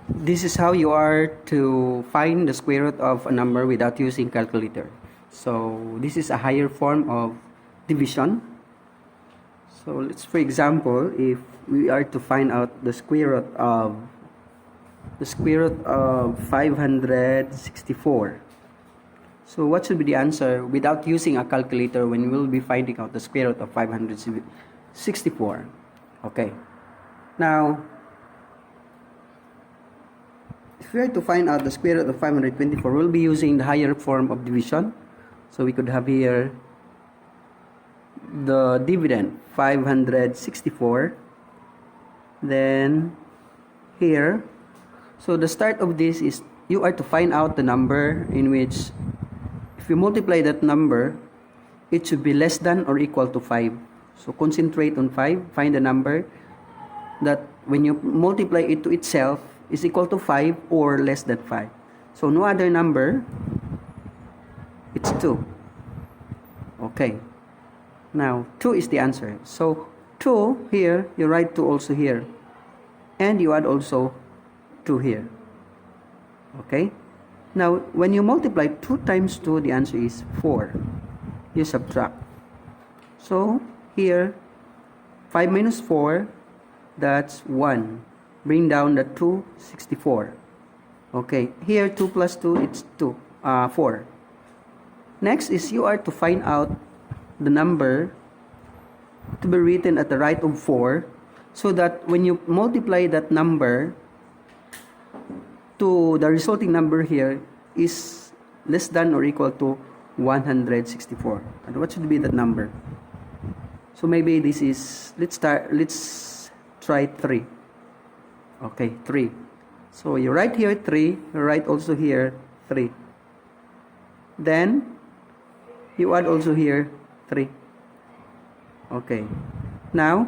This is how you are to find the square root of a number without using calculator. So this is a higher form of division. So let's, for example, if we are to find out the square root of 564. So what should be the answer without using a calculator when we'll be finding out the square root of 564? Okay. Now, if we are to find out the square root of 524, we'll be using the higher form of division. So we could have here the dividend 564. Then here, so the start of this is you are to find out the number in which if you multiply that number, it should be less than or equal to 5. So concentrate on 5, find the number that when you multiply it to itself is equal to 5 or less than 5. So no other number, it's 2. Okay. Now 2 is the answer. So 2 here, you write 2 also here. And you add also 2 here. Okay. Now when you multiply 2 times 2, the answer is 4. You subtract. So here 5 minus 4, that's 1. Bring down the 2, 64. Okay, here 2 plus 2, it's 4. Next is you are to find out the number to be written at the right of 4, so that when you multiply that number to the resulting number here is less than or equal to 164. And what should be that number? So maybe this is, let's try 3. Okay, 3. So you write here 3, you write also here 3. Then you add also here 3. Okay. Now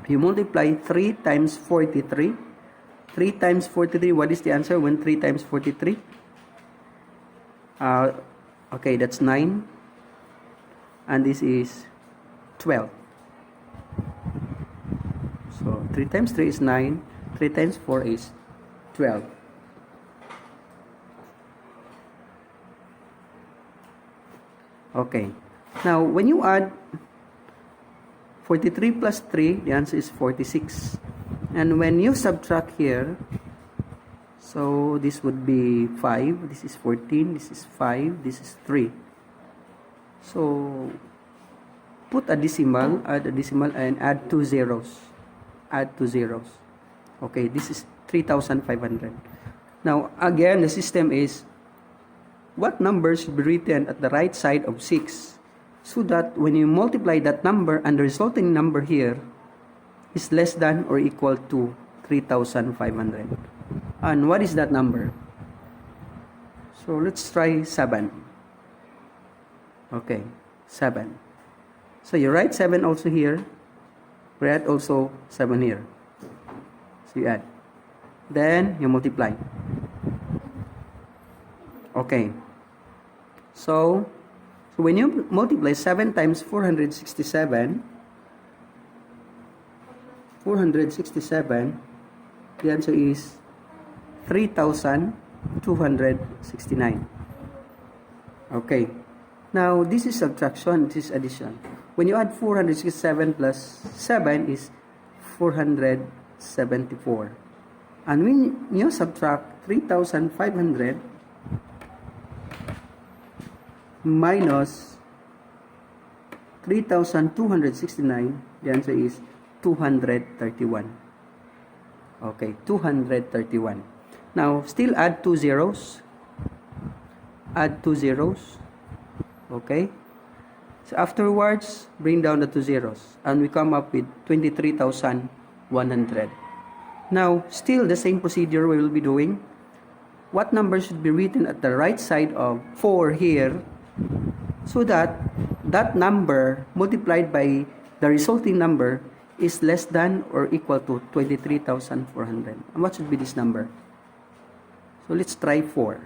you multiply 3 times 43. 3 times 43, what is the answer when 3 times 43? Okay, that's 9. And this is 12. So 3 times 3 is 9. 3 times 4 is 12. Okay. Now, when you add 43 plus 3, the answer is 46. And when you subtract here, so this would be 5, this is 14, this is 5, this is 3. So, put a decimal, add a decimal, and add 2 zeros. Add 2 zeros. Okay, this is 3,500. Now, again, the system is what number should be written at the right side of 6 so that when you multiply that number and the resulting number here is less than or equal to 3,500. And what is that number? So, let's try 7. Okay, 7. So, you write 7 also here. We add also 7 here. So you add. Then you multiply. Okay. So when you multiply 7 times 467, the answer is 3,269. Okay. Now this is subtraction, this is addition. When you add 467 plus 7 is 474. And when you subtract 3,500 minus 3,269, the answer is 231. Okay, 231. Now, still add 2 zeros. Add 2 zeros. Okay. So afterwards, bring down the 2 zeros. And we come up with 23,100. Now, still the same procedure we will be doing. What number should be written at the right side of 4 here so that that number multiplied by the resulting number is less than or equal to 23,400. And what should be this number? So let's try 4.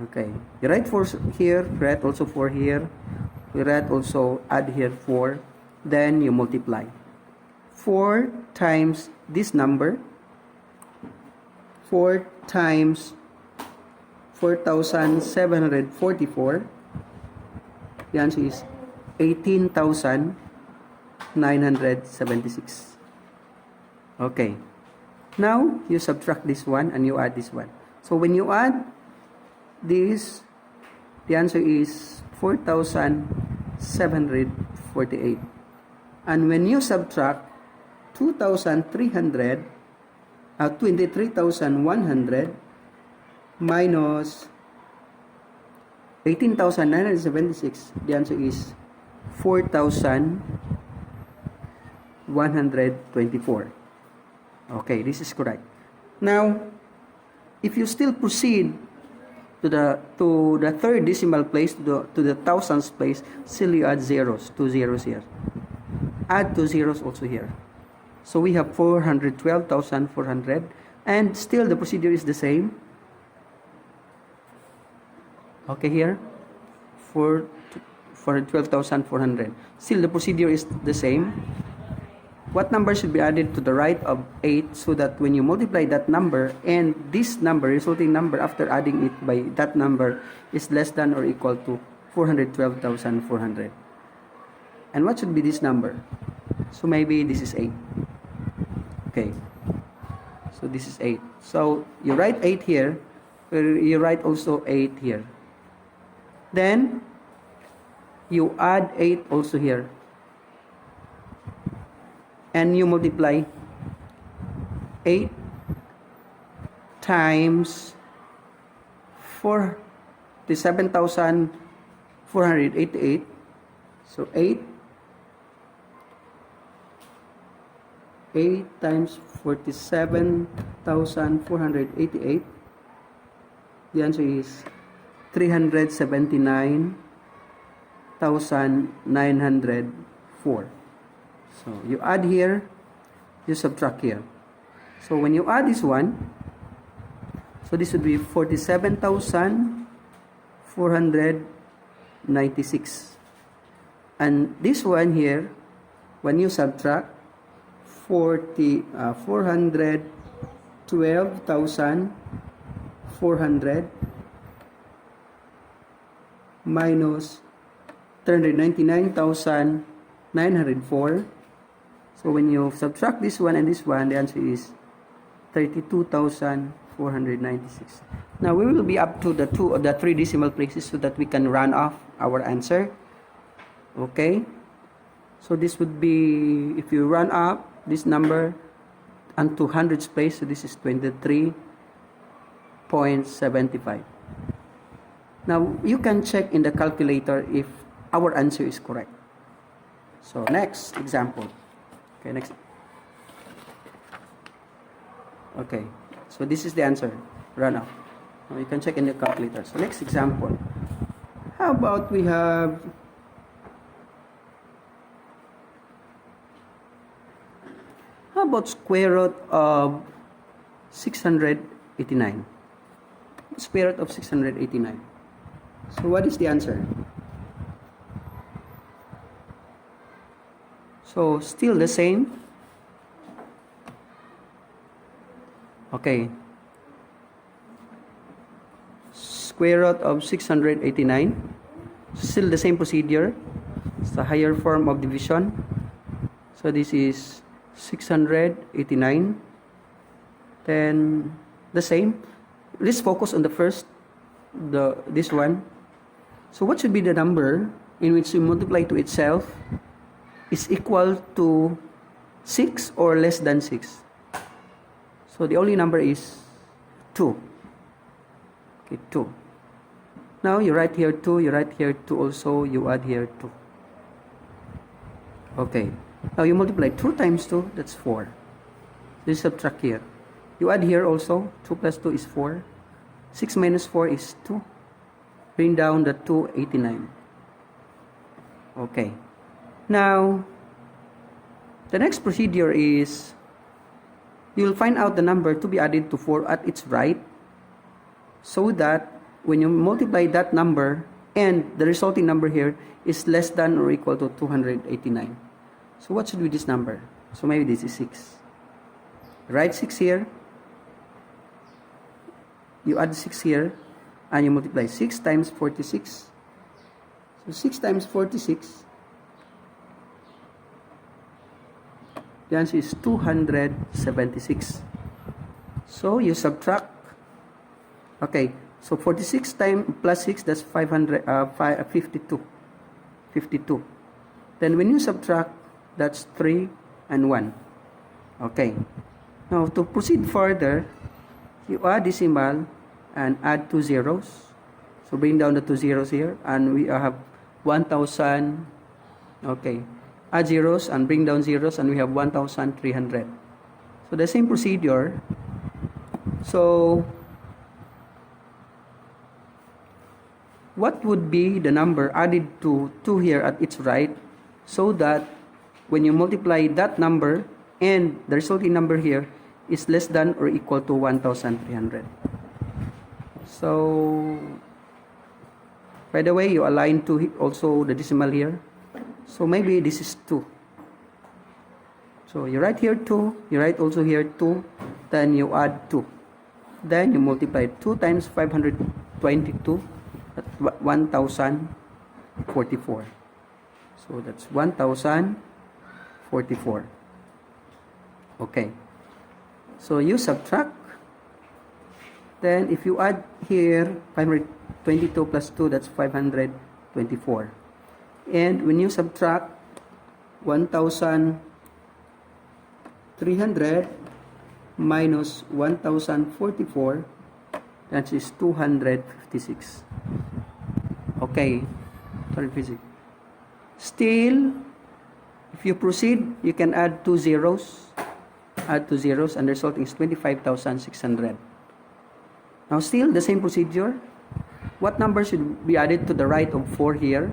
Okay, you write 4 here, write also 4 here, we write also add here 4, then you multiply. 4 times this number 4 times 4,744. The answer is 18,976. Okay. Now, you subtract this one and you add this one. So, when you add this, the answer is 4,748. And when you subtract 23,100 minus 18,976, the answer is 4,124. Okay, this is correct. Now, if you still proceed to the third decimal place, to the thousands place, still you add zeros, 2 zeros here. Add 2 zeros also here. So we have 412,400, and still the procedure is the same. Okay, here 412,400. Still the procedure is the same. What number should be added to the right of 8 so that when you multiply that number and this number, resulting number after adding it by that number, is less than or equal to 412,400? And what should be this number? So maybe this is 8. Okay. So this is 8. So you write 8 here. You write also 8 here. Then you add 8 also here. And you multiply 8 times 47,488. So 8 times 47,488. The answer is 379,904. So you add here, you subtract here. So when you add this one, so this would be 47,496. And this one here, when you subtract 412,400 minus 399,904. So when you subtract this one and this one, the answer is 32,496. Now we will be up to the 3 decimal places so that we can run off our answer. Okay. So this would be, if you run up this number unto hundreds place, so this is 23.75. Now you can check in the calculator if our answer is correct. So next example. Okay, next. Okay, so this is the answer. Run off. Now you can check in the calculator. So next example. How about we have square root of 689? Square root of 689. So what is the answer? So still the same. Okay. Square root of 689. Still the same procedure. It's the higher form of division. So this is 689. Then the same. Let's focus on the first, this one. So what should be the number in which we multiply to itself is equal to 6 or less than 6? So the only number is 2. Okay, 2. Now you write here 2, you write here 2 also, you add here 2. Okay. Now you multiply 2 times 2, that's 4. You subtract here. You add here also, 2 plus 2 is 4. 6 minus 4 is 2. Bring down the 289. Okay. Now, the next procedure is, you will find out the number to be added to 4 at its right, so that when you multiply that number and the resulting number here is less than or equal to 289. So what should be this number? So maybe this is 6. Write 6 here. you add 6 here, and you multiply 6 times 46. So 6 times 46, the answer is 276. So you subtract. Okay, so 46 times plus 6, that's 52. 52. Then when you subtract, that's 3 and 1. Okay. Now to proceed further, you add decimal and add 2 zeros. So bring down the 2 zeros here, and we have 1,000. Okay. Add zeros and bring down zeros, and we have 1,300. So the same procedure. So what would be the number added to 2 here at its right, so that when you multiply that number and the resulting number here is less than or equal to 1,300? So by the way, you align to also the decimal here. So maybe this is 2. So you write here 2, you write also here 2, then you add 2. Then you multiply 2 times 522, at 1,044. So that's 1,044. Okay. So you subtract. Then if you add here 522 plus 2, that's 524. And when you subtract 1,300 minus 1,044, that is 256. Okay, 256. Still, if you proceed, you can add 2 zeros. Add 2 zeros, and the result is 25,600. Now still the same procedure. What number should be added to the right of 4 here,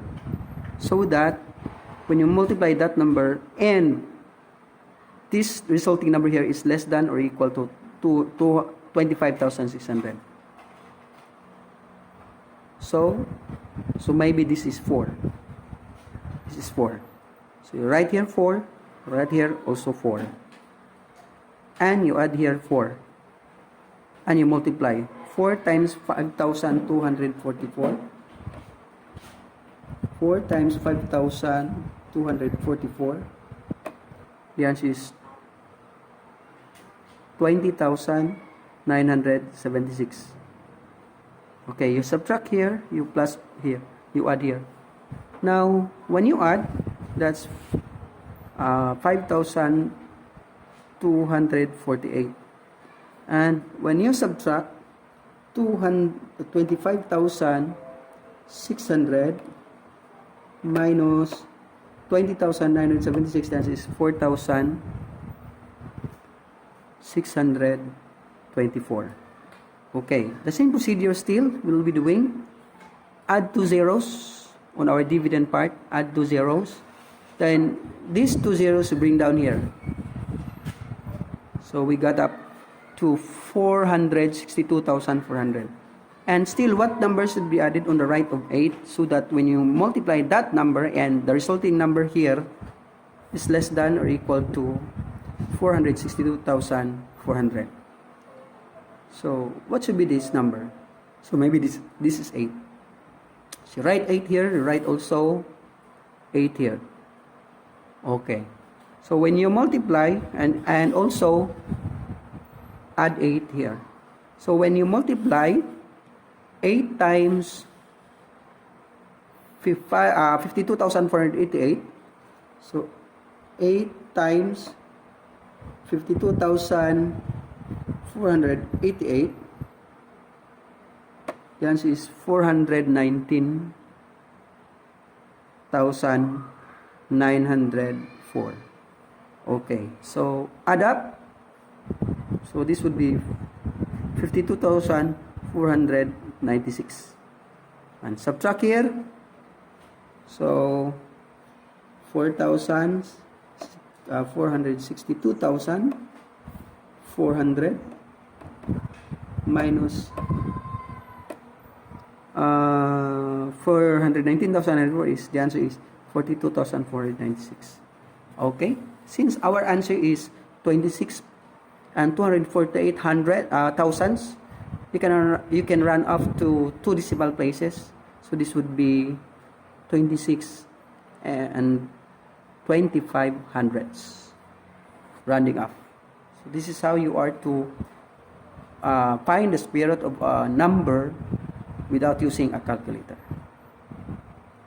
so that when you multiply that number and this resulting number here is less than or equal to 25,600? So maybe this is 4. This is 4. So you write here 4, write here also 4. And you add here 4. And you multiply. 4 times 5,244. 4 times 5,244. The answer is 20,976. Okay, you subtract here, you plus here, you add here. Now, when you add, that's 5,248. And when you subtract 25,600 minus 20,976, that is 4,624. Okay, the same procedure still we'll be doing. Add 2 zeros on our dividend part. Add 2 zeros. Then these 2 zeros bring down here. So we got up to 462,400. And still, what number should be added on the right of 8, so that when you multiply that number and the resulting number here is less than or equal to 462,400. So what should be this number? So maybe this is 8. So write 8 here, write also 8 here. Okay. So when you multiply and also add 8 here. So when you multiply 8 times 52,488, so 8 times 52,488, the answer is 419,904. Okay, so add up. So this would be 52,496. And subtract here. So 462,400 minus 419,904 is, the answer is 42,496. Okay, since our answer is 26 and 248 thousands, you can run up to 2 decimal places. So this would be 26 and 25 hundredths, rounding up. So this is how you are to find the square root of a number without using a calculator.